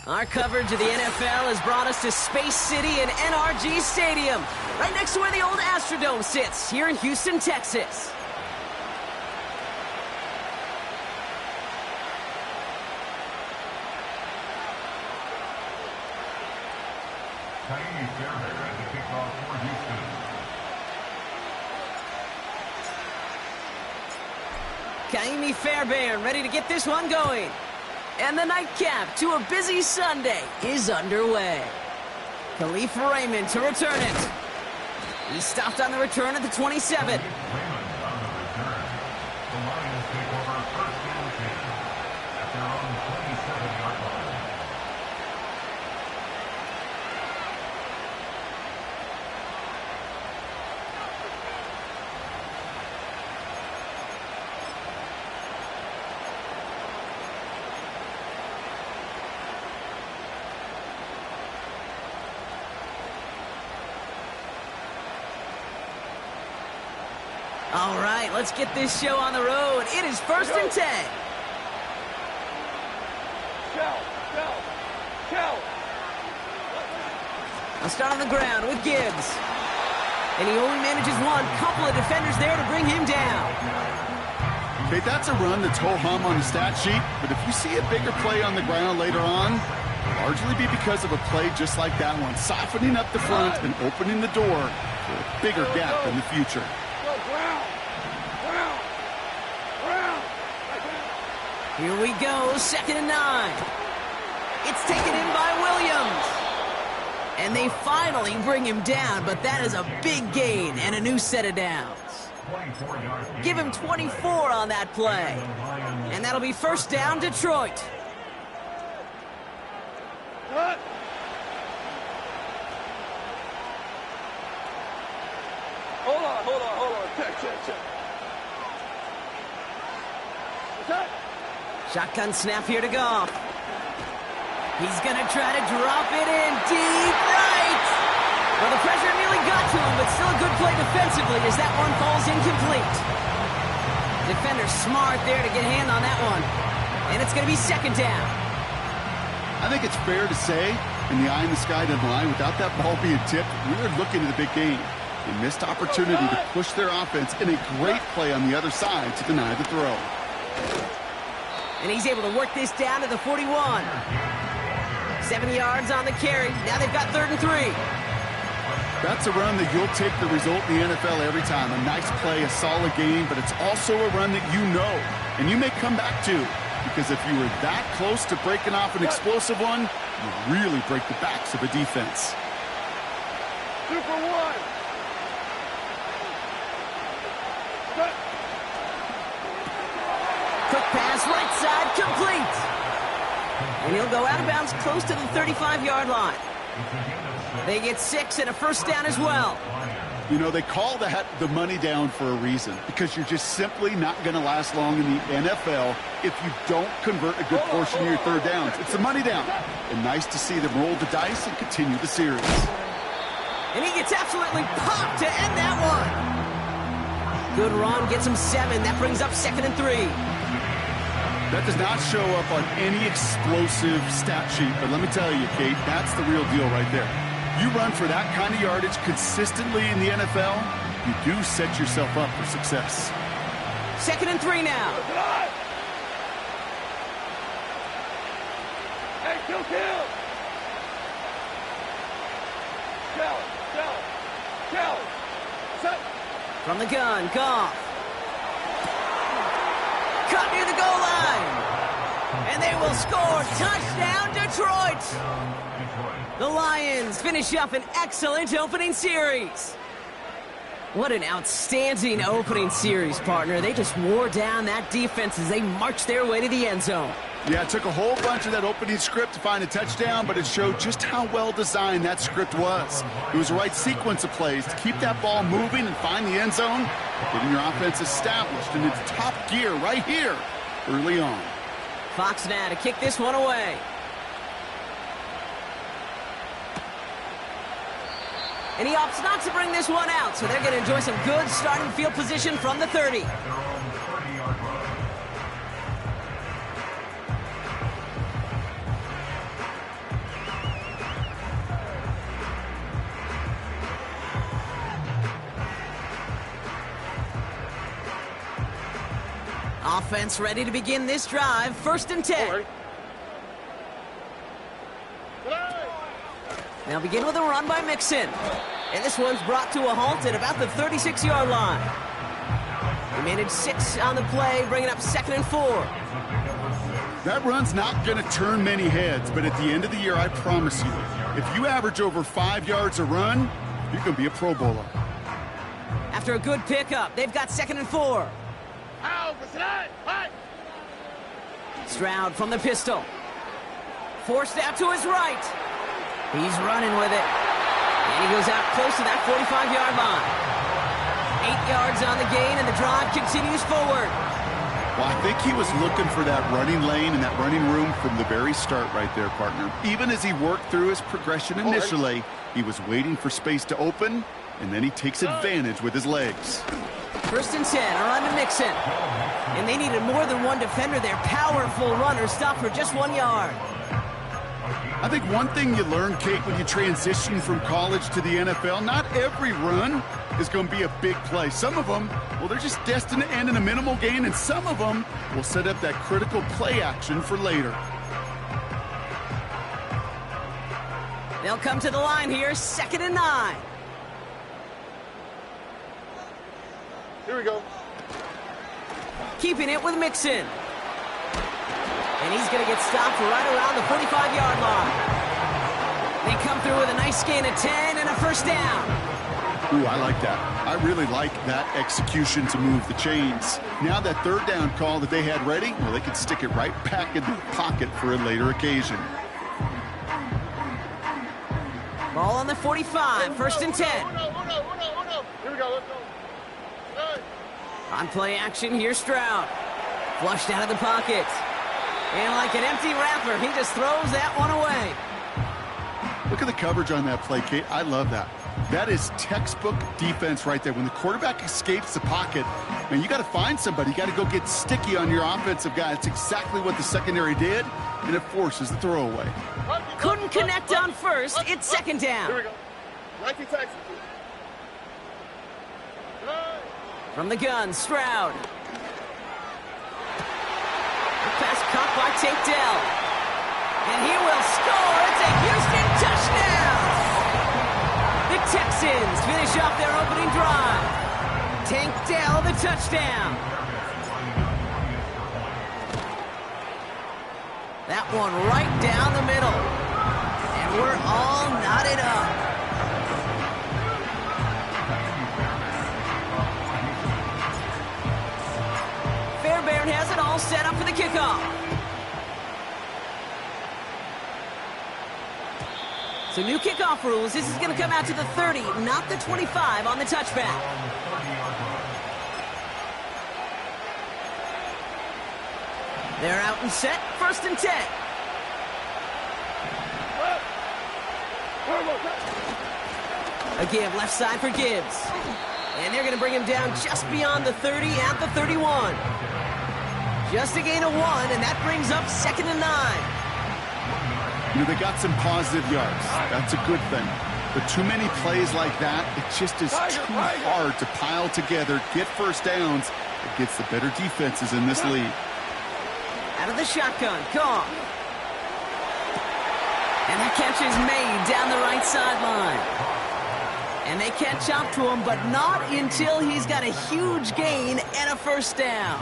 Our coverage of the NFL has brought us to Space City and NRG Stadium, right next to where the old Astrodome sits, here in Houston, Texas. Kaimi Fairbairn ready to get this one going. And the nightcap to a busy Sunday is underway. Khalif Raymond to return it. He stopped on the return at the 27. All right, let's get this show on the road. It is 1st and 10. I'll start on the ground with Gibbs. And he only manages one. Couple of defenders there to bring him down. Okay, that's a run that's ho-hum on the stat sheet, but if you see a bigger play on the ground later on, it'll largely be because of a play just like that one, softening up the front and opening the door for a bigger gap in the future. Here we go, 2nd and 9. It's taken in by Williams. And they finally bring him down, but that is a big gain and a new set of downs. Give him 24 on that play. And that'll be 1st down, Detroit. Hold on. Check. Shotgun snap here to Goff. He's going to try to drop it in deep right. Well, the pressure nearly got to him, but still a good play defensively as that one falls incomplete. Defender smart there to get a hand on that one. And it's going to be 2nd down. I think it's fair to say, in the eye in the sky down the line, without that ball being tipped, we were looking at a big game. They missed opportunity to push their offense in a great play on the other side to deny the throw. And he's able to work this down to the 41. 7 yards on the carry. Now they've got 3rd and 3. That's a run that you'll take the result in the NFL every time. A nice play, a solid game, but it's also a run that you know, and you may come back to. Because if you were that close to breaking off an explosive one, you really break the backs of a defense. 2 for 1. Quick pass, right side, complete. And he'll go out of bounds close to the 35-yard line. They get 6 and a 1st down as well. You know, they call that the money down for a reason, because you're just simply not going to last long in the NFL if you don't convert a good portion of your 3rd downs. It's the money down. And nice to see them roll the dice and continue the series. And he gets absolutely popped to end that one. Good run, gets him 7. That brings up 2nd and 3. That does not show up on any explosive stat sheet, but let me tell you, Kate, that's the real deal right there. You run for that kind of yardage consistently in the NFL, you do set yourself up for success. 2nd and 3 now. Hey, kill. Set. From the gun, Goff. Cut near the goal line. And they will score. Touchdown, Detroit. The Lions finish up an excellent opening series. What an outstanding opening series, partner. They just wore down that defense as they marched their way to the end zone. Yeah, it took a whole bunch of that opening script to find a touchdown, but it showed just how well designed that script was. It was the right sequence of plays to keep that ball moving and find the end zone, getting your offense established in its top gear right here early on. Fox now to kick this one away. And he opts not to bring this one out, so they're going to enjoy some good starting field position from the 30. Offense ready to begin this drive. 1st and 10. They'll begin with a run by Mixon. And this one's brought to a halt at about the 36-yard line. He managed 6 on the play, bringing up 2nd and 4. That run's not going to turn many heads, but at the end of the year, I promise you, if you average over 5 yards a run, you're going to be a Pro Bowler. After a good pickup, they've got 2nd and 4. Stroud from the pistol. Forced out to his right. He's running with it. And he goes out close to that 45-yard line. 8 yards on the gain, and the drive continues forward. Well, I think he was looking for that running lane and that running room from the very start right there, partner. Even as he worked through his progression initially, he was waiting for space to open, and then he takes advantage with his legs. 1st and 10, a run to Mixon. And they needed more than one defender. Their powerful runner stopped for just 1 yard. I think one thing you learn, Kate, when you transition from college to the NFL, not every run is going to be a big play. Some of them, well, they're just destined to end in a minimal gain, and some of them will set up that critical play action for later. They'll come to the line here, 2nd and 9. Here we go. Keeping it with Mixon. And he's going to get stopped right around the 45-yard line. They come through with a nice gain of 10 and a 1st down. Ooh, I like that. I really like that execution to move the chains. Now that 3rd down call that they had ready, well, they could stick it right back in the pocket for a later occasion. Ball on the 45, 1st and 10. Here we go, let's go. On play action, here's Stroud. Flushed out of the pocket. And like an empty wrapper, he just throws that one away. Look at the coverage on that play, Kate. I love that. That is textbook defense right there. When the quarterback escapes the pocket, man, you got to find somebody. You got to go get sticky on your offensive guy. It's exactly what the secondary did, and it forces the throwaway. Couldn't connect on 1st. It's 2nd down. Here we go. 19 Texas. From the gun, Stroud. Pass caught by Tate Dell. And he will score. It's a Houston touchdown. The Texans finish off their opening drive. Tank Dell, the touchdown. That one right down the middle. And we're all knotted up. Fairbairn has it all set up for the kickoff. So new kickoff rules. This is going to come out to the 30, not the 25 on the touchback. They're out and set. 1st and 10. A give left side for Gibbs. And they're going to bring him down just beyond the 30 at the 31. Just a gain of 1, and that brings up 2nd and 9. You know, they got some positive yards. That's a good thing. But too many plays like that, it just is too hard to pile together, get 1st downs. It gets the better defenses in this league. Out of the shotgun, Goff. And that catch is made down the right sideline. And they catch up to him, but not until he's got a huge gain and a 1st down.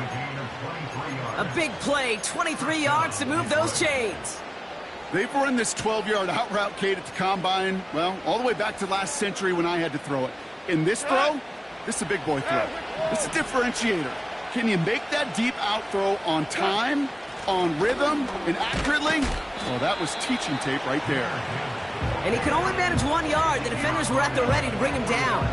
A big play, 23 yards to move those chains. They've run this 12-yard out route, Kate, at the combine, well, all the way back to last century when I had to throw it. In this throw, this is a big boy throw. This is a differentiator. Can you make that deep out throw on time, on rhythm, and accurately? Well, that was teaching tape right there. And he could only manage 1 yard. The defenders were at the ready to bring him down.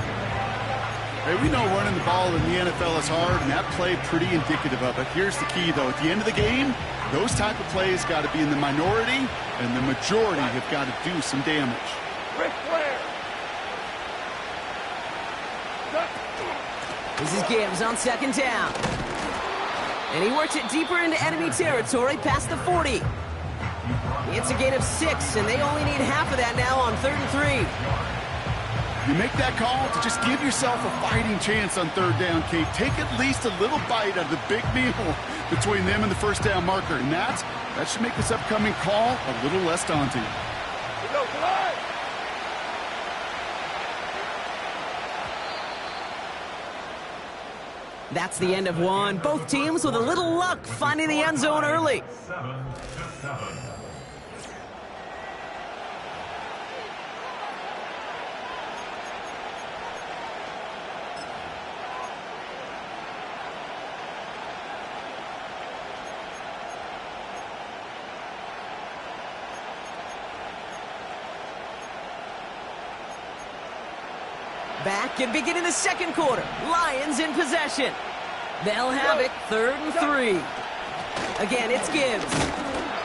Hey, we know running the ball in the NFL is hard, and that play pretty indicative of it. Here's the key, though. At the end of the game, those type of plays got to be in the minority, and the majority have got to do some damage. This is Gibbs on 2nd down. And he works it deeper into enemy territory past the 40. It's a gain of 6, and they only need half of that now on 3rd and 3. You make that call to just give yourself a fighting chance on third down, Kate. Take at least a little bite out of the big meal between them and the first down marker. And that should make this upcoming call a little less daunting. That's the end of one. Both teams with a little luck finding the end zone early. 7-7. Back and beginning the second quarter. Lions in possession. They'll have it 3rd and 3. Again, it's Gibbs.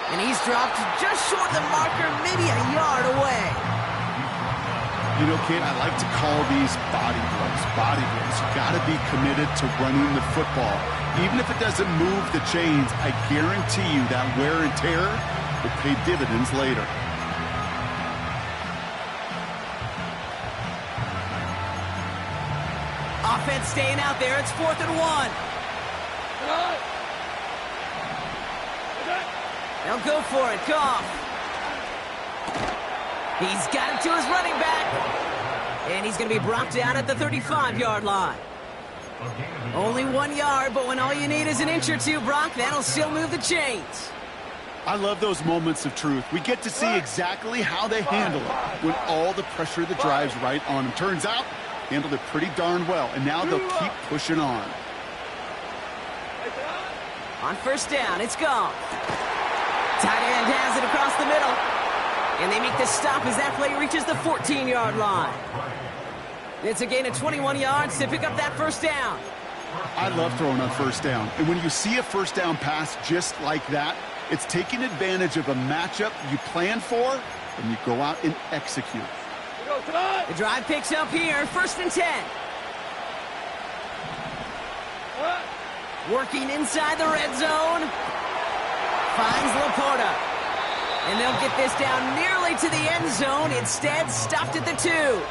And he's dropped just short of the marker, maybe a yard away. You know, Kate, I like to call these body blows. Body blows. You got to be committed to running the football. Even if it doesn't move the chains, I guarantee you that wear and tear will pay dividends later. Offense staying out there. It's 4th and 1. They'll go for it. Goff. He's got it to his running back. And he's going to be brought down at the 35-yard line. Only 1 yard, but when all you need is an inch or two, Brock, that'll still move the chains. I love those moments of truth. We get to see exactly how they handle it when all the pressure that drives right on them. Turns out, handled it pretty darn well, and now they'll keep pushing on. On first down, it's Goff. Tight end has it across the middle. And they make the stop as that play reaches the 14-yard line. It's a gain of 21 yards to pick up that first down. I love throwing on first down. And when you see a first down pass just like that, it's taking advantage of a matchup you plan for, and you go out and execute. The drive picks up here, 1st and 10. Working inside the red zone. Finds Laporta. And they'll get this down nearly to the end zone. Instead, stopped at the 2.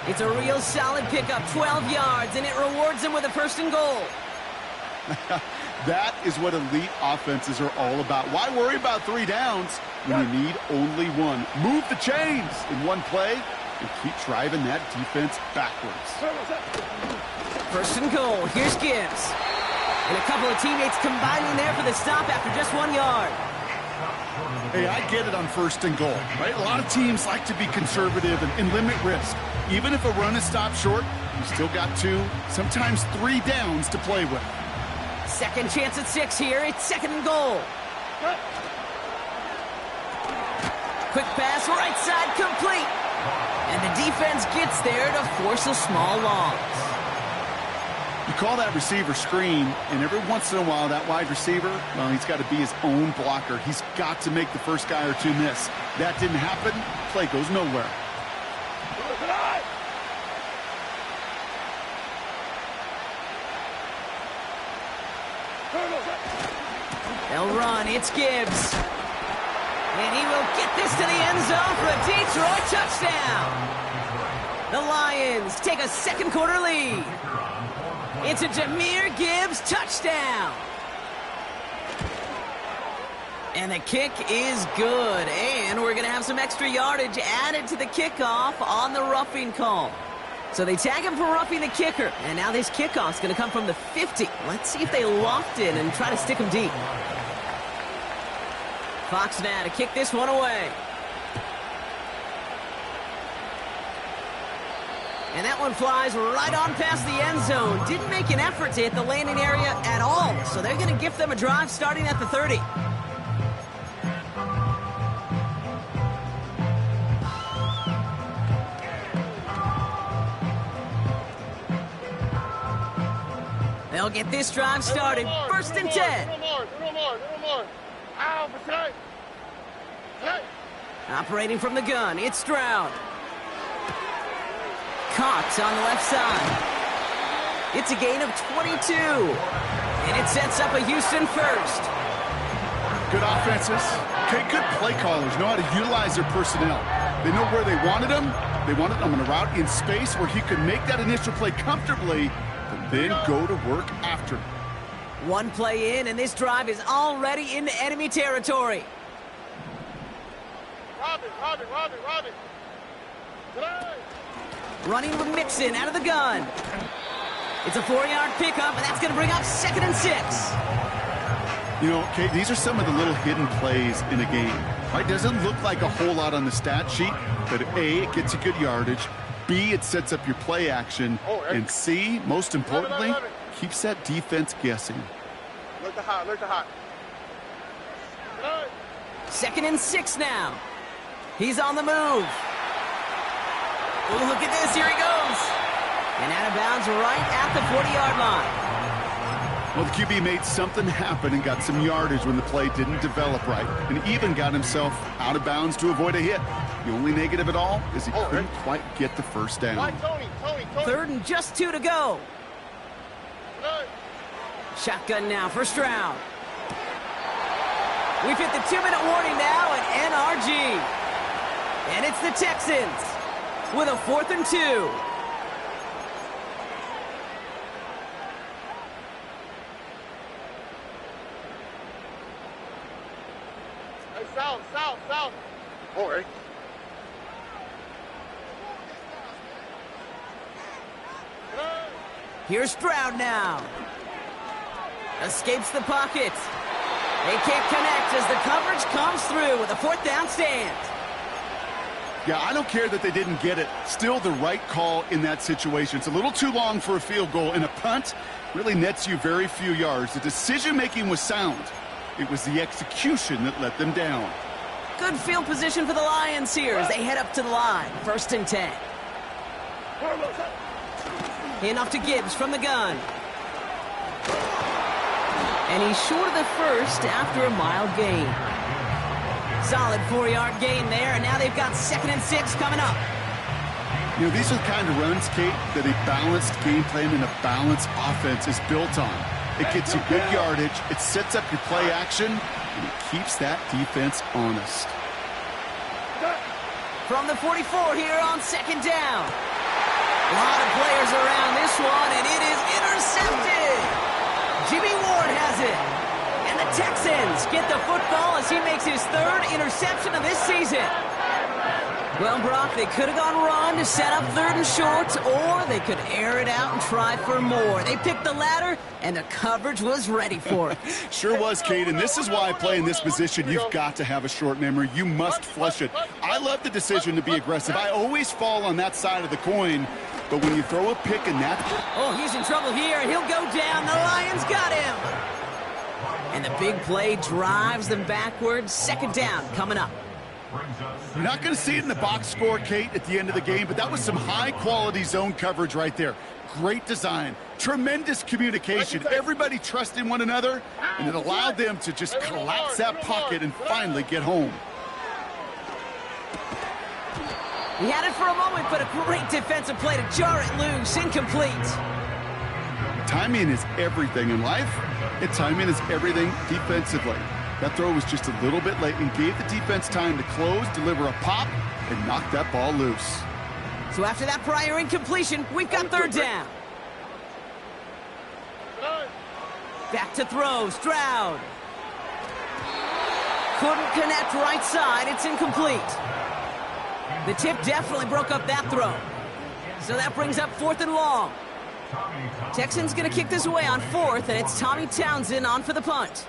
It's a real solid pickup, 12 yards, and it rewards them with a 1st and goal. That is what elite offenses are all about. Why worry about 3 downs when you need only 1? Move the chains in one play and keep driving that defense backwards. 1st and goal. Here's Gibbs. And a couple of teammates combining there for the stop after just 1 yard. Hey, I get it on 1st and goal, right? A lot of teams like to be conservative and limit risk. Even if a run is stopped short, you still got 2, sometimes 3 downs to play with. Second chance at 6 here. It's 2nd and goal. Quick pass, right side, complete. And the defense gets there to force a small loss. You call that receiver screen, and every once in a while, that wide receiver, well, he's got to be his own blocker. He's got to make the first guy or 2 miss. That didn't happen. Play goes nowhere. They'll run. It's Gibbs. And he will get this to the end zone for a Detroit touchdown. The Lions take a second quarter lead. It's a Jahmyr Gibbs touchdown. And the kick is good. And we're going to have some extra yardage added to the kickoff on the roughing call. So they tag him for roughing the kicker. And now this kickoff's going to come from the 50. Let's see if they loft in and try to stick him deep. Fox now to kick this one away. And that one flies right on past the end zone. Didn't make an effort to hit the landing area at all. So they're going to gift them a drive starting at the 30. They'll get this drive started. 1st and 10. Operating from the gun, it's Stroud. Cox on the left side. It's a gain of 22. And it sets up a Houston first. Good offenses, Okay, good play callers know how to utilize their personnel. They know where they wanted him. They wanted him on a route in space where he could make that initial play comfortably, but then go to work after. One play in, and this drive is already into enemy territory. Robin. Running with Mixon out of the gun. It's a 4-yard pickup, and that's going to bring up 2nd and 6. You know, Kate, these are some of the little hidden plays in a game. Right? Doesn't look like a whole lot on the stat sheet, but A, it gets you good yardage. B, it sets up your play action. And C, most importantly, keeps that defense guessing. Look the hot. 2nd and 6 now. He's on the move. Oh, look at this. Here he goes. And out of bounds right at the 40-yard line. Well, the QB made something happen and got some yardage when the play didn't develop right, and even got himself out of bounds to avoid a hit. The only negative at all is he couldn't quite get the first down. Tony. 3rd and just 2 to go. Shotgun now for Stroud. We've hit the 2-minute warning now at NRG. And it's the Texans with a 4th and 2. South. All right. Here's Stroud now. Escapes the pocket. They can't connect as the coverage comes through with a 4th down stand. Yeah, I don't care that they didn't get it. Still the right call in that situation. It's a little too long for a field goal, and a punt really nets you very few yards. The decision-making was sound. It was the execution that let them down. Good field position for the Lions here as they head up to the line. 1st and 10. Hand off to Gibbs from the gun. And he's short of the first after a mild gain. Solid 4-yard gain there, and now they've got 2nd and 6 coming up. You know, these are the kind of runs, Kate, that a balanced game plan and a balanced offense is built on. It gets you good yardage, it sets up your play action, and it keeps that defense honest. From the 44 here on 2nd down. A lot of players around this one, and it is intercepted. Jimmy Ward has it. And the Texans get the football as he makes his 3rd interception of this season. Well, Brock, they could have gone run to set up 3rd and short, or they could air it out and try for more. They picked the latter, and the coverage was ready for it. Sure was, Kate, and this is why I play in this position. You've got to have a short memory. You must flush it. I love the decision to be aggressive. I always fall on that side of the coin, but when you throw a pick in that... Oh, he's in trouble here, and he'll go down. The Lions got him. And the big play drives them backwards. 2nd down coming up. You're not going to see it in the box score, Kate, at the end of the game, but that was some high-quality zone coverage right there. Great design, tremendous communication, everybody trusting one another, and it allowed them to just collapse that pocket and finally get home. He had it for a moment, but a great defensive play to jar it loose. Incomplete. Timing is everything in life, and timing is everything defensively. That throw was just a little bit late and gave the defense time to close, deliver a pop, and knock that ball loose. So after that prior incompletion, we've got 3rd down. Back to throw, Stroud. Couldn't connect right side, it's incomplete. The tip definitely broke up that throw. So that brings up 4th and long. Texans gonna kick this away on 4th, and it's Tommy Townsend on for the punt.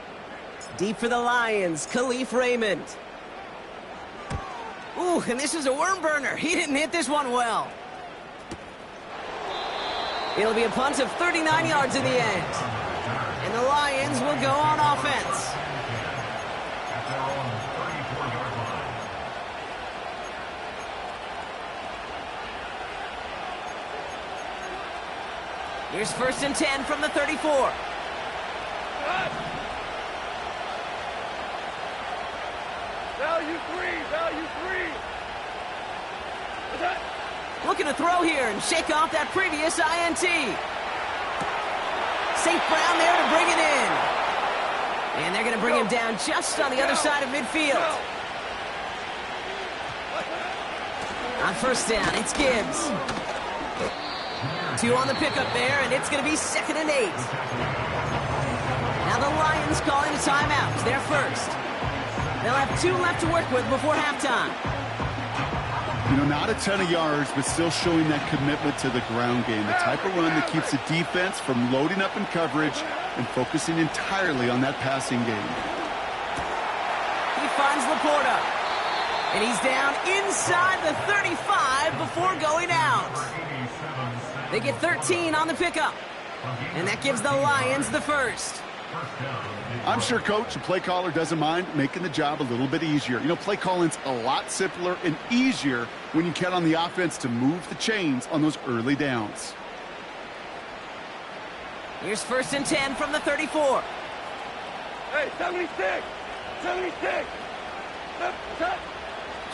Deep for the Lions, Khalif Raymond. Ooh, and this is a worm burner. He didn't hit this one well. It'll be a punt of 39 yards in the end. And the Lions will go on offense. Here's 1st and 10 from the 34. Value three. Looking to throw here and shake off that previous INT. St. Brown there to bring it in. And they're going to bring him down just on the other side of midfield. On first down, it's Gibbs. 2 on the pickup there, and it's going to be 2nd and 8. Now the Lions calling a timeout. They're first. They'll have 2 left to work with before halftime. You know, not a ton of yards, but still showing that commitment to the ground game. The type of run that keeps the defense from loading up in coverage and focusing entirely on that passing game. He finds Laporta. And he's down inside the 35 before going out. They get 13 on the pickup. And that gives the Lions the first. I'm sure coach and play caller doesn't mind making the job a little bit easier. You know, play calling's a lot simpler and easier when you count on the offense to move the chains on those early downs. Here's 1st and 10 from the 34. Hey, 76! 76!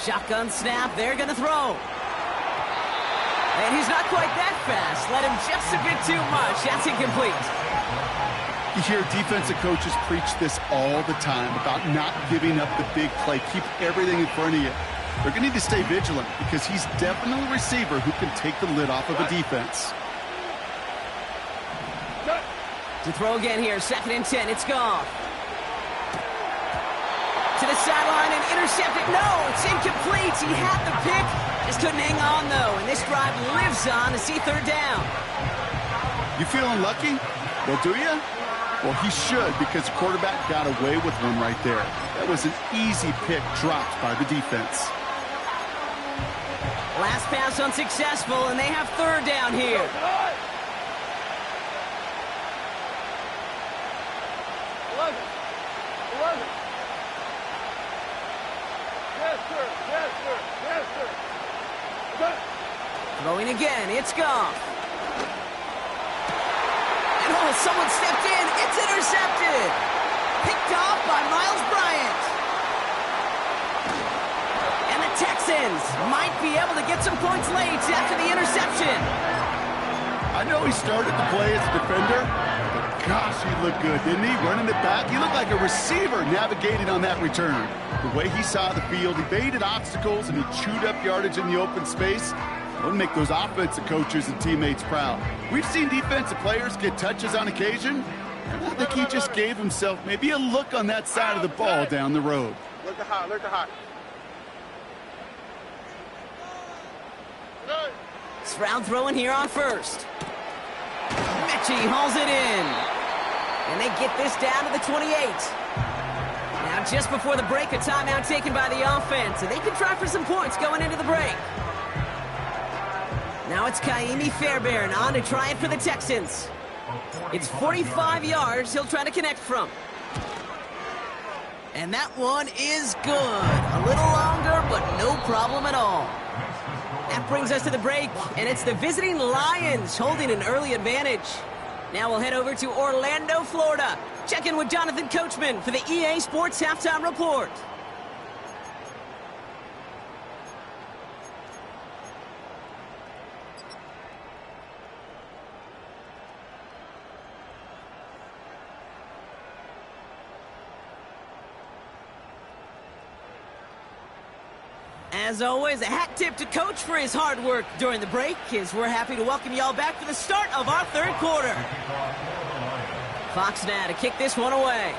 Shotgun snap, they're going to throw. And he's not quite that fast. Let him just a bit too much. That's incomplete. You hear defensive coaches preach this all the time about not giving up the big play. Keep everything in front of you. They're going to need to stay vigilant because he's definitely a receiver who can take the lid off of a defense. To throw again here, 2nd and 10. It's Goff. To the sideline and intercepted. No, it's incomplete. He had the pick. Just couldn't hang on, though. And this drive lives on to see 3rd down. You feeling lucky? Well, do you? Well, he should, because the quarterback got away with one right there. That was an easy pick dropped by the defense. Last pass unsuccessful, and they have 3rd down here. 11. Yes, sir. Yes, sir. Yes, sir. Throwing again, it's Goff. And oh, someone stepped in. It's intercepted. Picked off by Miles Bryant. And the Texans might be able to get some points late after the interception. I know he started the play as a defender, but gosh, he looked good, didn't he? Running it back, he looked like a receiver navigating on that return. The way he saw the field, he baited obstacles, and he chewed up yardage in the open space. Wouldn't make those offensive coaches and teammates proud. We've seen defensive players get touches on occasion, and I think he just gave himself maybe a look on that side of the ball down the road. Look to hot, look to hot. Stroud throwing here on first. Mechie hauls it in. And they get this down to the 28. Now just before the break, a timeout taken by the offense, and they can try for some points going into the break. Now it's Kaimi Fairbairn on to try it for the Texans. It's 45 yards he'll try to connect from. And that one is good. A little longer, but no problem at all. That brings us to the break, and it's the visiting Lions holding an early advantage. Now we'll head over to Orlando, Florida. Check in with Jonathan Coachman for the EA Sports Halftime Report. As always, a hat tip to Coach for his hard work during the break, as we're happy to welcome y'all back for the start of our 3rd quarter. Fox now to kick this one away.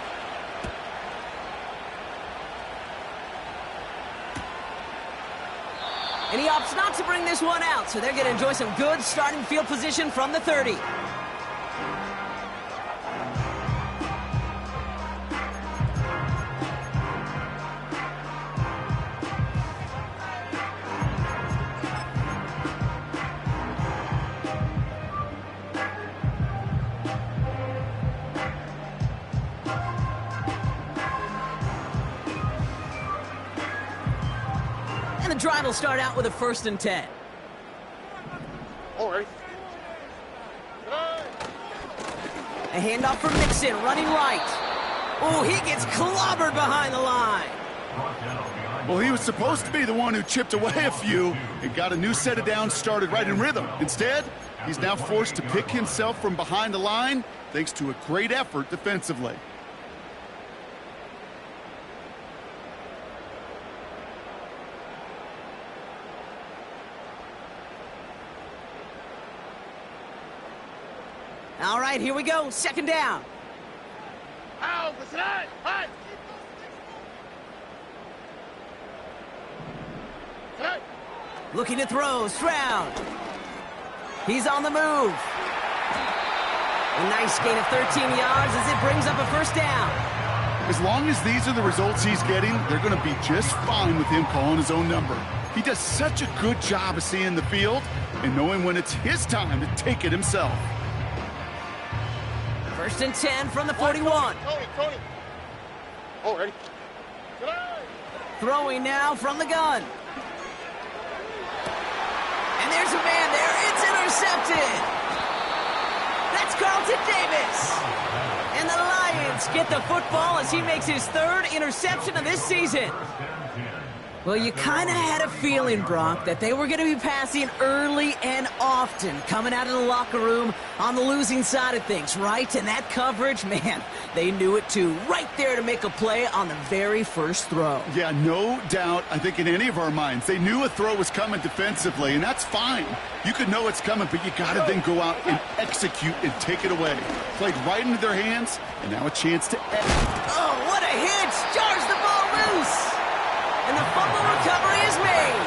And he opts not to bring this one out, so they're going to enjoy some good starting field position from the 30. The drive will start out with a 1st and 10. All right. A handoff from Mixon, running right. Oh, he gets clobbered behind the line. Well, he was supposed to be the one who chipped away a few and got a new set of downs started right in rhythm. Instead, he's now forced to pick himself from behind the line thanks to a great effort defensively. All right, here we go. Second down. Out, hot, hot. Hot. Looking to throw. Stroud. He's on the move. A nice gain of 13 yards as it brings up a first down. As long as these are the results he's getting, they're going to be just fine with him calling his own number. He does such a good job of seeing the field and knowing when it's his time to take it himself. First and 10 from the 41. Tony. Oh, ready? Throwing now from the gun. And there's a man there. It's intercepted. That's Carlton Davis. And the Lions get the football as he makes his third interception of this season. Well, you kind of had a feeling, Brock, that they were going to be passing early and often, coming out of the locker room on the losing side of things, right? And that coverage, man, they knew it too. Right there to make a play on the very first throw. Yeah, no doubt, I think in any of our minds, they knew a throw was coming defensively, and that's fine. You could know it's coming, but you got to then go out and execute and take it away. Played right into their hands, and now a chance to... Oh, what a hit! Jars the ball loose! And the fumble recovery is made.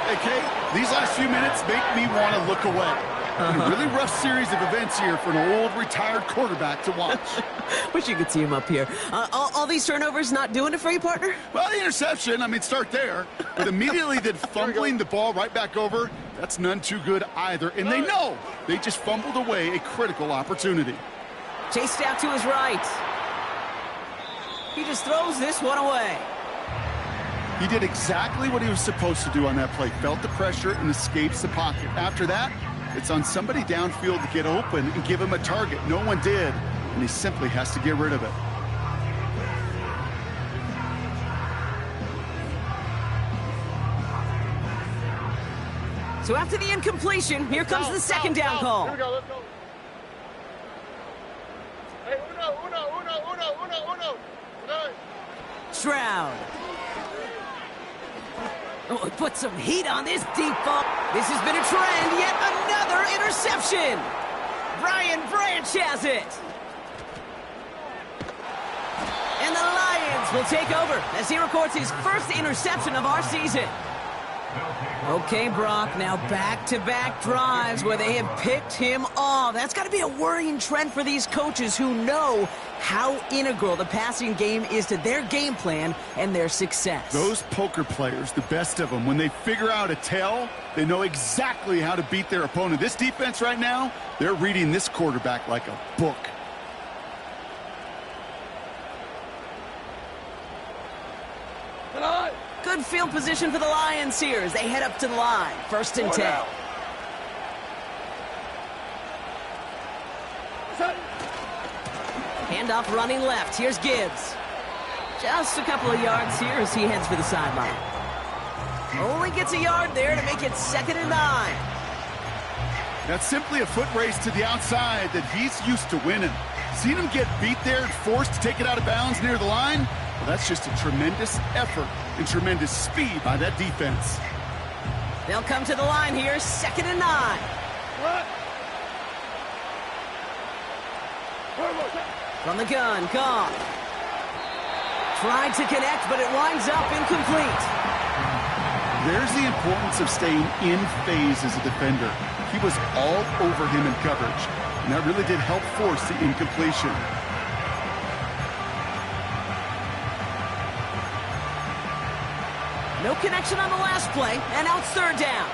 Hey, Kate, these last few minutes make me want to look away. A really rough series of events here for an old retired quarterback to watch. Wish you could see him up here. All these turnovers not doing it for you, partner? Well, the interception, I mean, start there. But immediately then fumbling the ball right back over, that's none too good either. And they know they just fumbled away a critical opportunity. Chased out to his right. He just throws this one away. He did exactly what he was supposed to do on that play. Felt the pressure and escapes the pocket. After that, it's on somebody downfield to get open and give him a target. No one did, and he simply has to get rid of it. So after the incompletion, here comes the second down call. Here we go, let's go. Hey, uno. Stroud. Oh, it put some heat on this deep ball. This has been a trend. Yet another interception. Brian Branch has it. And the Lions will take over as he records his first interception of our season. Okay, Brock, now back-to-back drives where they have picked him off. That's got to be a worrying trend for these coaches who know how integral the passing game is to their game plan and their success. Those poker players, the best of them, when they figure out a tell, they know exactly how to beat their opponent. This defense right now, they're reading this quarterback like a book. Good field position for the Lions here as they head up to the line. First and 10. Handoff running left. Here's Gibbs. Just a couple of yards here as he heads for the sideline. Only gets a yard there to make it 2nd and 9. That's simply a foot race to the outside that he's used to winning. Seen him get beat there and forced to take it out of bounds near the line? Well, that's just a tremendous effort and tremendous speed by that defense. They'll come to the line here, 2nd and 9. From the gun, Goff. Tried to connect, but it winds up incomplete. There's the importance of staying in phase as a defender. He was all over him in coverage, and that really did help force the incompletion. No connection on the last play, and now it's 3rd down.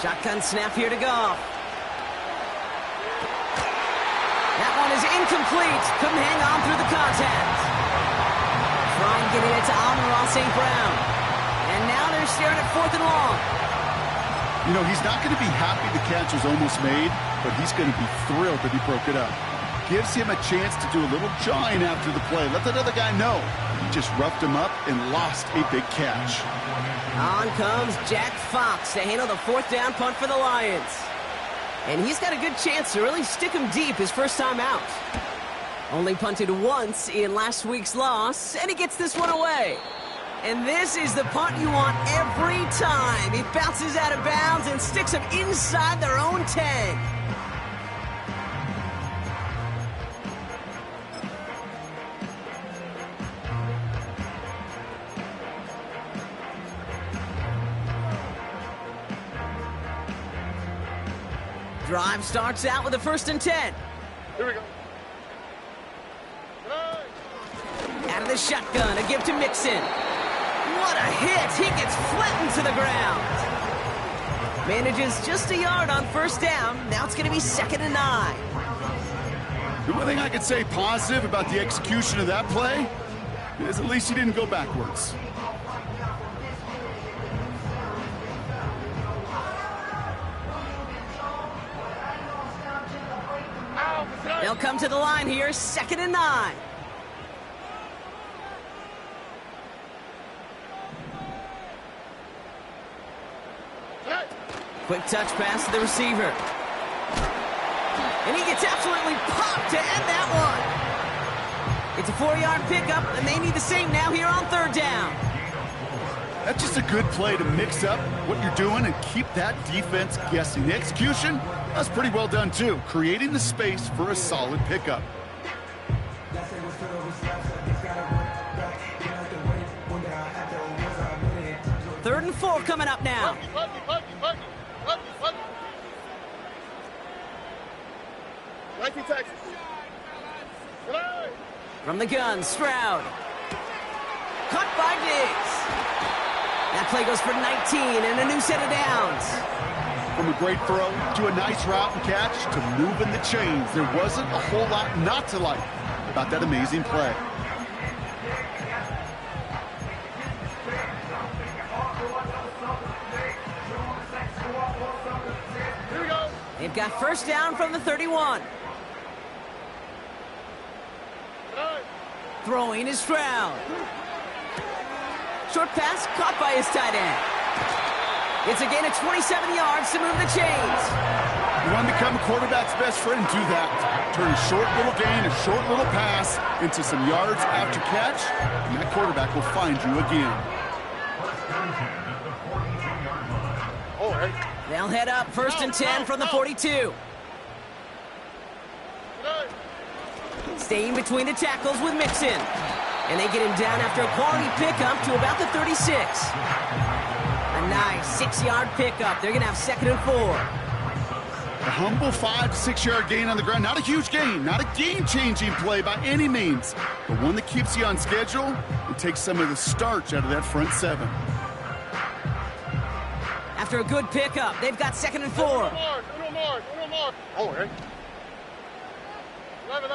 Shotgun snap here to Goff. That one is incomplete. Couldn't hang on through the contact. Trying getting it to Amon-Ra St. Brown. And now they're staring at 4th and long. You know, he's not going to be happy the catch was almost made, but he's going to be thrilled that he broke it up. Gives him a chance to do a little jawing after the play. Let that other guy know. He just roughed him up and lost a big catch. On comes Jack Fox to handle the 4th down punt for the Lions. And he's got a good chance to really stick him deep his first time out. Only punted once in last week's loss, and he gets this one away. And this is the punt you want every time. It bounces out of bounds and sticks them inside their own 10. Drive starts out with a 1st and 10. Here we go. Out of the shotgun, a give to Mixon. What a hit! He gets flattened to the ground. Manages just a yard on 1st down. Now it's going to be 2nd and 9. The one thing I could say positive about the execution of that play is at least he didn't go backwards. They'll come to the line here, 2nd and 9. Quick touch pass to the receiver. And he gets absolutely popped to end that one. It's a 4-yard pickup, and they need the same now here on 3rd down. That's just a good play to mix up what you're doing and keep that defense guessing. The execution, that's pretty well done too, creating the space for a solid pickup. Third and 4 coming up now. From the gun, Stroud. Caught by Diggs. That play goes for 19 and a new set of downs. From a great throw to a nice route and catch to moving the chains, there wasn't a whole lot not to like about that amazing play. Here we go. They've got 1st down from the 31. Throwing is Stroud. Short pass caught by his tight end. It's a gain of 27 yards to move the chains. You want to become a quarterback's best friend, do that. Turn a short little gain, a short little pass into some yards after catch, and that quarterback will find you again. All right. They'll head up 1st and 10 from the 42. Staying between the tackles with Mixon. And they get him down after a quality pickup to about the 36. A nice 6-yard pickup. They're going to have 2nd and 4. A humble 5 to 6 yard gain on the ground. Not a huge gain, not a game-changing play by any means, but one that keeps you on schedule and takes some of the starch out of that front 7. After a good pickup, they've got 2nd and 4. Uno more. All right. 11.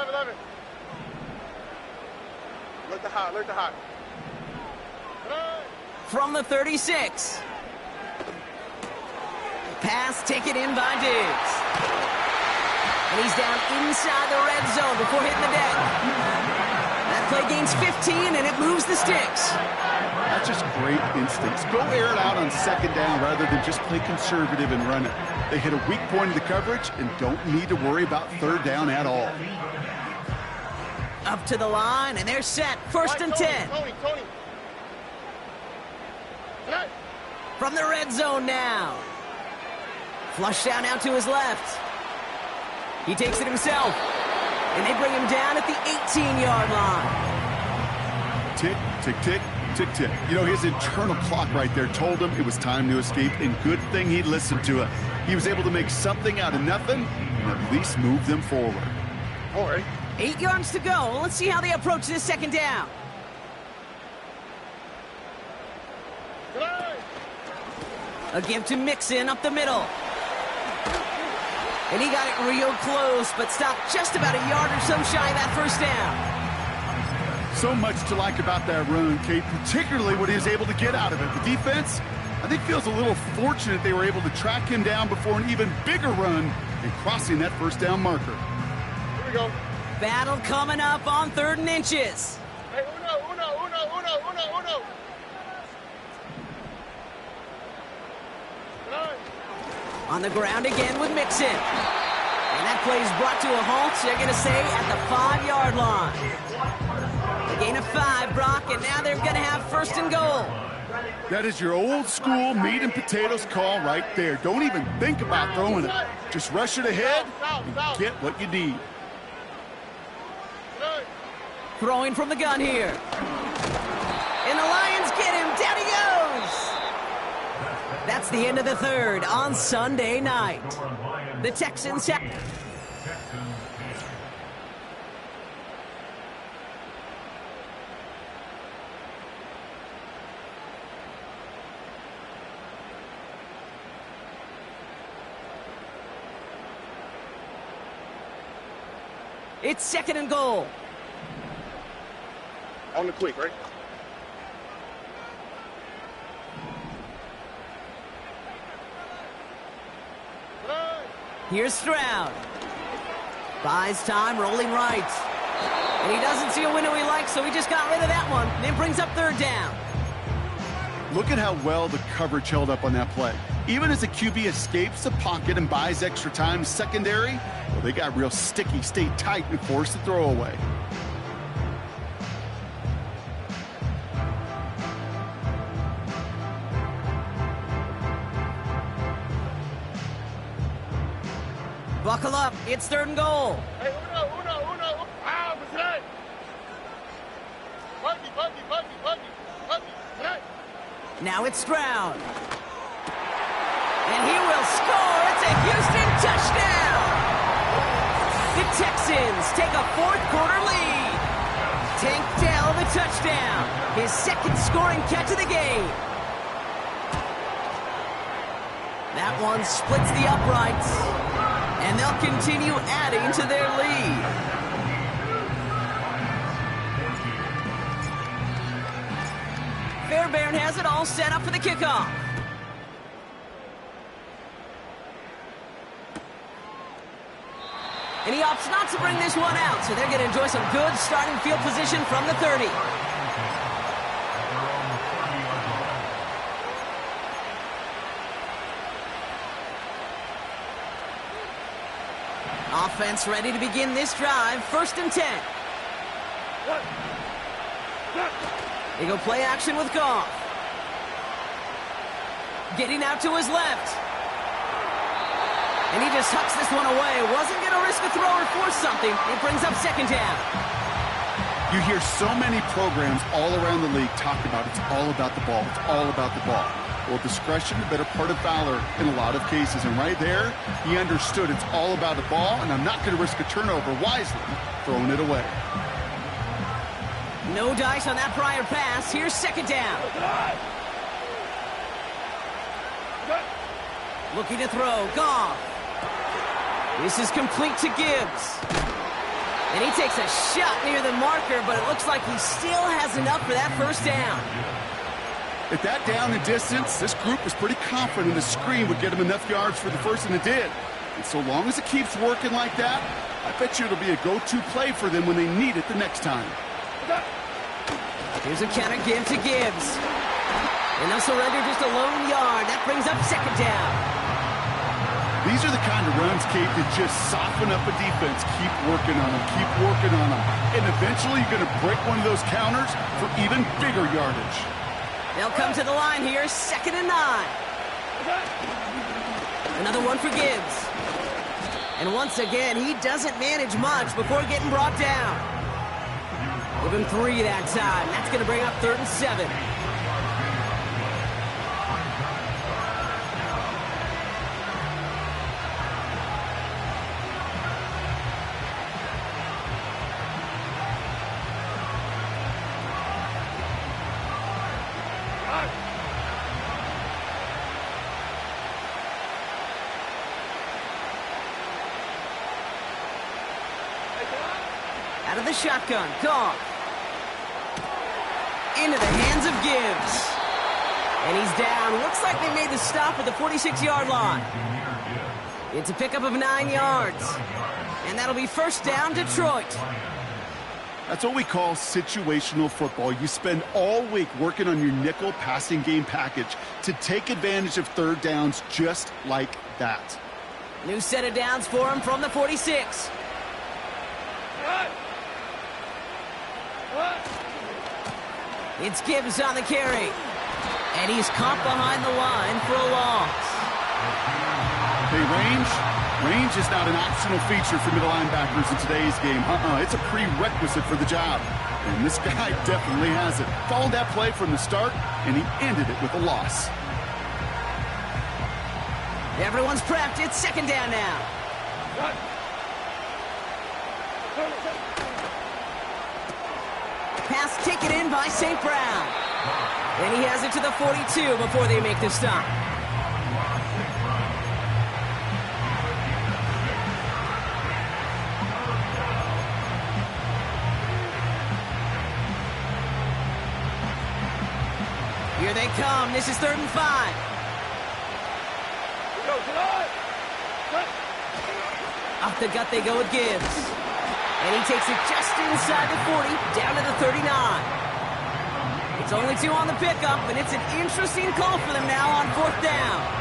Look the hot. From the 36. Pass taken in by Diggs. And he's down inside the red zone before hitting the deck. That play gains 15, and it moves the sticks. That's just great instincts. Go air it out on 2nd down rather than just play conservative and run it. They hit a weak point in the coverage and don't need to worry about 3rd down at all. Up to the line, and they're set. 1st and 10. Tony. From the red zone now. Flush down out to his left. He takes it himself. And they bring him down at the 18-yard line. Tick, tick, tick, tick, tick. You know, his internal clock right there told him it was time to escape, and good thing he listened to it. He was able to make something out of nothing and at least move them forward. All right. 8 yards to go. Let's see how they approach this 2nd down. A give to Mixon up the middle. And he got it real close, but stopped just about a yard or so shy of that 1st down. So much to like about that run, Kate, particularly what he was able to get out of it. The defense, I think, feels a little fortunate they were able to track him down before an even bigger run and crossing that 1st down marker. Here we go. Battle coming up on 3rd and inches. Hey, uno. On the ground again with Mixon. And that play is brought to a halt, they're going to say, at the 5-yard line. A Gain of 5, Brock, and now they're going to have first and goal. That is your old school meat and potatoes call right there. Don't even think about throwing it. Just rush it ahead and get what you need. Throwing from the gun here. And the Lions get him. Down he goes. That's the end of the third on Sunday night. The Texans have... It's second and goal. On the quick, right? Here's Stroud. Buys time, rolling right. And he doesn't see a window he likes, so he just got rid of that one. And then brings up third down. Look at how well the coverage held up on that play. Even as the QB escapes the pocket and buys extra time secondary, well, they got real sticky, stayed tight, and forced the throw away. Buckle up, it's third and goal. Hey, uno. Ah, Brazil. Buggy. Now it's Stroud. And he will score. It's a Houston touchdown. The Texans take a fourth-quarter lead. Tank Dell the touchdown. His second scoring catch of the game. That one splits the uprights. And they'll continue adding to their lead. Fairbairn has it all set up for the kickoff. And he opts not to bring this one out, so they're going to enjoy some good starting field position from the 30. Offense ready to begin this drive. First and 10. They go play action with Goff. Getting out to his left. And he just hucks this one away. Wasn't going to risk a throw or force something. It brings up second down. You hear so many programs all around the league talk about it's all about the ball. It's all about the ball. Well, discretion, the better part of valor in a lot of cases. And right there, he understood it's all about the ball, and I'm not going to risk a turnover wisely, throwing it away. No dice on that prior pass. Here's second down. Looking to throw. Goff. This is complete to Gibbs. And he takes a shot near the marker, but it looks like he still has enough for that first down. At that down and distance, this group was pretty confident the screen would get him enough yards for the first, and it did. And so long as it keeps working like that, I bet you it'll be a go-to play for them when they need it the next time. Here's a counter give to Gibbs. And they'll surrender just a lone yard. That brings up second down. These are the kind of runs, Kate, that just soften up a defense. Keep working on them, keep working on them. And eventually you're going to break one of those counters for even bigger yardage. They'll come to the line here, second and 9. Another one for Gibbs. And once again, he doesn't manage much before getting brought down. Give him 3 that time. That's going to bring up third and 7. Out of the shotgun, Goff. Into the hands of Gibbs. And he's down. Looks like they made the stop at the 46-yard line. It's a pickup of 9 yards. And that'll be first down, Detroit. That's what we call situational football. You spend all week working on your nickel passing game package to take advantage of third downs just like that. New set of downs for him from the 46. It's Gibbs on the carry. And he's caught behind the line for a loss. Hey, range is not an optional feature for middle linebackers in today's game. It's a prerequisite for the job. And this guy definitely has it. Followed that play from the start, and he ended it with a loss. Everyone's prepped. It's second down now. Pass taken in by St. Brown. And he has it to the 42 before they make the stop. Here they come. This is 3rd and 5. Off the gut they go with Gibbs. And he takes it just inside the 40, down to the 39. It's only 2 on the pickup, and it's an interesting call for them now on 4th down.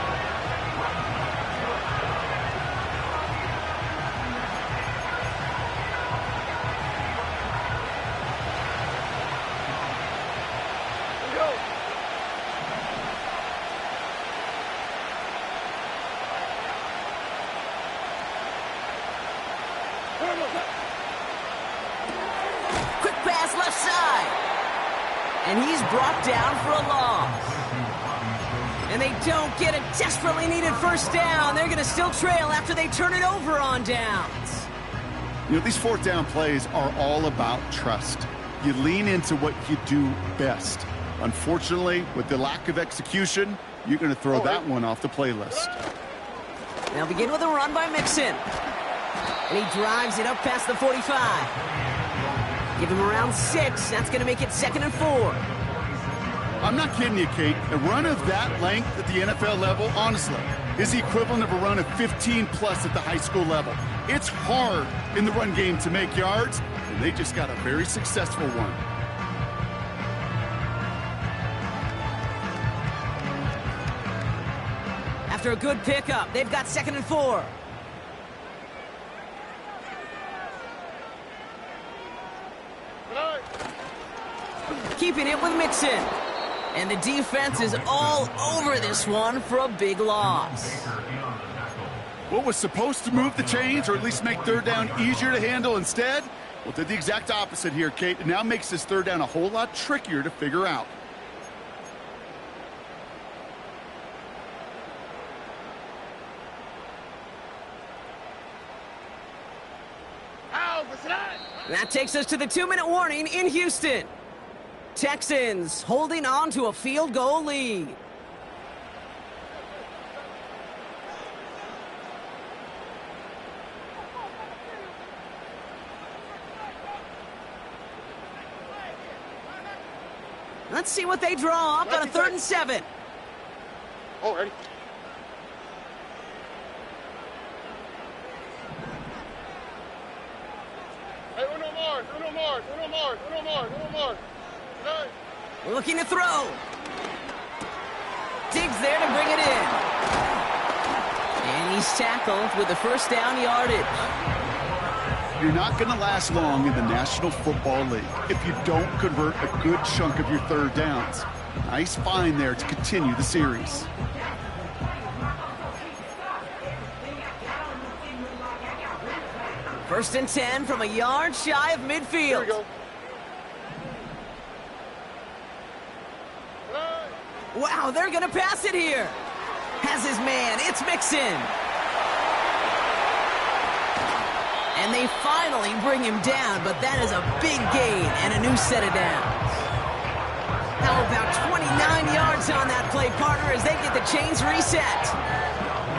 Quick pass left side. And he's brought down for a loss. And they don't get a desperately needed first down. They're going to still trail after they turn it over on downs. You know, these 4th down plays are all about trust. You lean into what you do best. Unfortunately, with the lack of execution, you're going to throw that one off the playlist. They'll begin with a run by Mixon. And he drives it up past the 45. Give him around 6. That's going to make it 2nd and 4. I'm not kidding you, Kate. A run of that length at the NFL level, honestly, is the equivalent of a run of 15-plus at the high school level. It's hard in the run game to make yards, and they just got a very successful one. After a good pickup, they've got 2nd and 4. Keeping it with Mixon. And the defense is all over this one for a big loss. What was supposed to move the chains, or at least make 3rd down easier to handle instead? Well, did the exact opposite here, Kate. It now makes this 3rd down a whole lot trickier to figure out. That takes us to the 2-minute warning in Houston. Texans holding on to a field goal lead. Let's see what they draw up on a 3rd and 7. Oh, ready. Hey, uno more. Looking to throw. Digs there to bring it in. And he's tackled with the first down yardage. You're not going to last long in the National Football League if you don't convert a good chunk of your 3rd downs. Nice find there to continue the series. First and 10 from a yard shy of midfield. Here we go. Wow, they're going to pass it here. Has his man. It's Mixon. And they finally bring him down, but that is a big gain and a new set of downs. How about 29 yards on that play, partner, as they get the chains reset.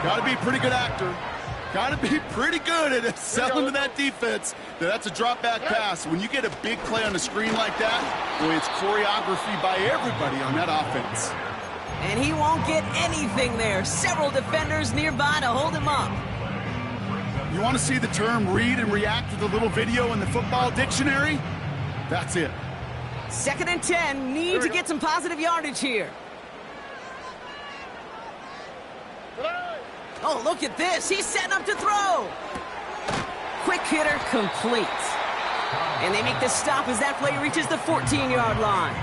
Got to be a pretty good actor. Got to be pretty good at selling to that defense. That's a drop-back pass. When you get a big play on the screen like that, boy, it's choreography by everybody on that offense. And he won't get anything there. Several defenders nearby to hold him up. You want to see the term read and react with a little video in the football dictionary? That's it. 2nd and 10. Need to get some positive yardage here. Oh, look at this. He's setting up to throw. Quick hitter complete. And they make the stop as that play reaches the 14-yard line.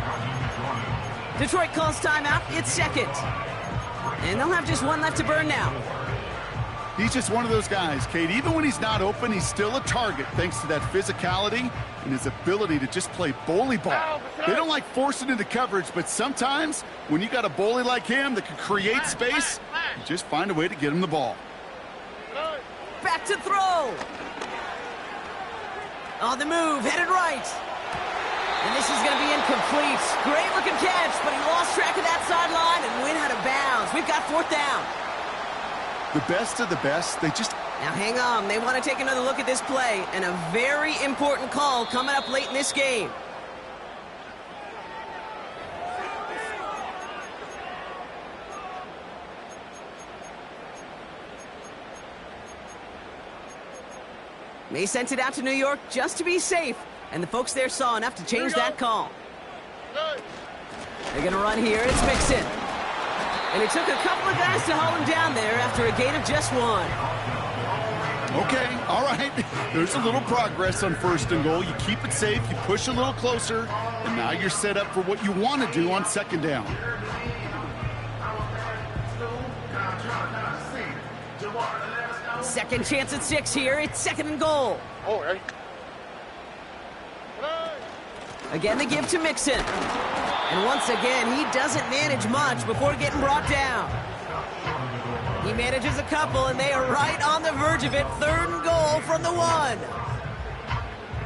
Detroit calls timeout. It's second. And they'll have just one left to burn now. He's just one of those guys, Kate. Even when he's not open, he's still a target thanks to that physicality and his ability to just play bully ball. They don't like forcing into coverage, but sometimes when you got a bully like him that can create space, you just find a way to get him the ball. Back to throw. On the move, headed right. And this is going to be incomplete. Great looking catch, but he lost track of that sideline and went out of bounds. We've got fourth down. The best of the best, they just... Now hang on, they want to take another look at this play, and a very important call coming up late in this game. They sent it out to New York just to be safe, and the folks there saw enough to change that call. They're going to run here, it's Mixon. And it took a couple of guys to hold him down there after a gain of just one. Okay, all right. There's a little progress on first and goal. You keep it safe, you push a little closer, and now you're set up for what you want to do on second down. Second chance at 6 here. It's second and goal. Oh, ready? Again, they give to Mixon. And once again, he doesn't manage much before getting brought down. He manages a couple, and they are right on the verge of it. Third and goal from the 1.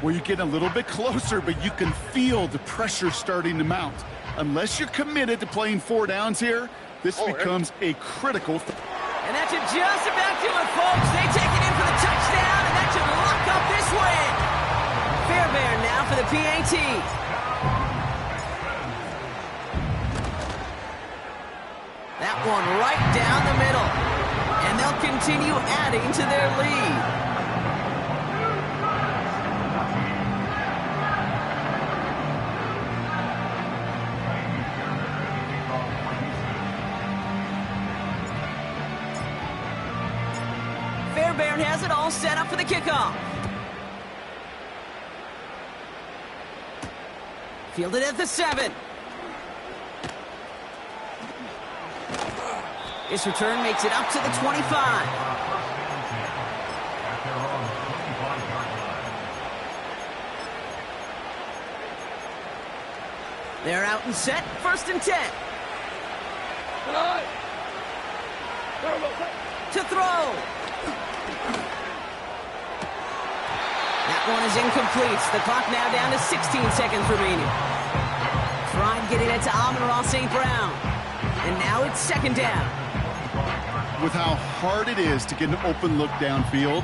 Well, you get a little bit closer, but you can feel the pressure starting to mount. Unless you're committed to playing 4 downs here, this becomes a critical... And that should just about do it, folks. They take it in for the touchdown, and that should lock up this win. Fairbairn now for the PAT. That one right down the middle. And they'll continue adding to their lead. Fairbairn has it all set up for the kickoff. Fielded at the 7. This return makes it up to the 25. They're out and set. First and 10. To throw. That one is incomplete. The clock now down to 16 seconds remaining. Trying getting it to Amon-Ra St. Brown. And now it's second down. With how hard it is to get an open look downfield,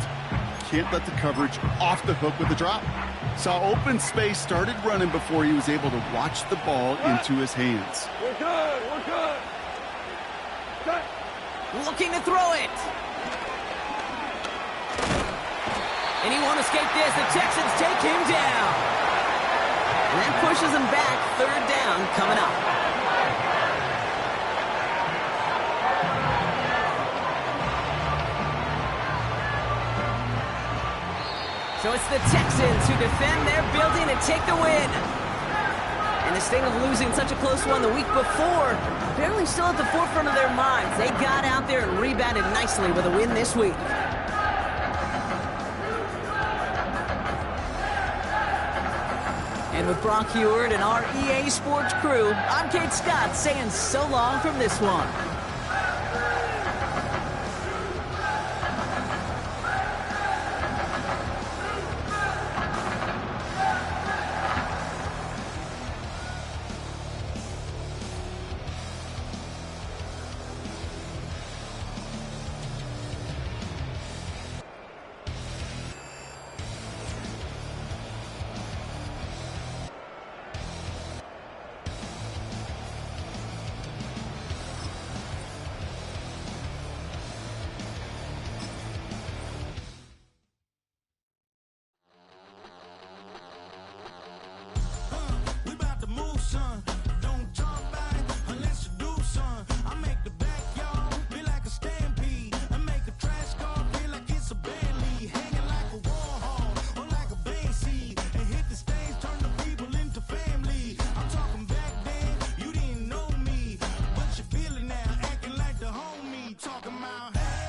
can't let the coverage off the hook with the drop. Saw open space, started running before he was able to watch the ball into his hands. We're good, we're good. Good. Looking to throw it. And he won't escape this. The Texans take him down. And that pushes him back. Third down coming up. So it's the Texans who defend their building and take the win. And this thing of losing such a close one the week before, apparently still at the forefront of their minds. They got out there and rebounded nicely with a win this week. And with Brock Heward and our EA Sports crew, I'm Kate Scott saying so long from this one.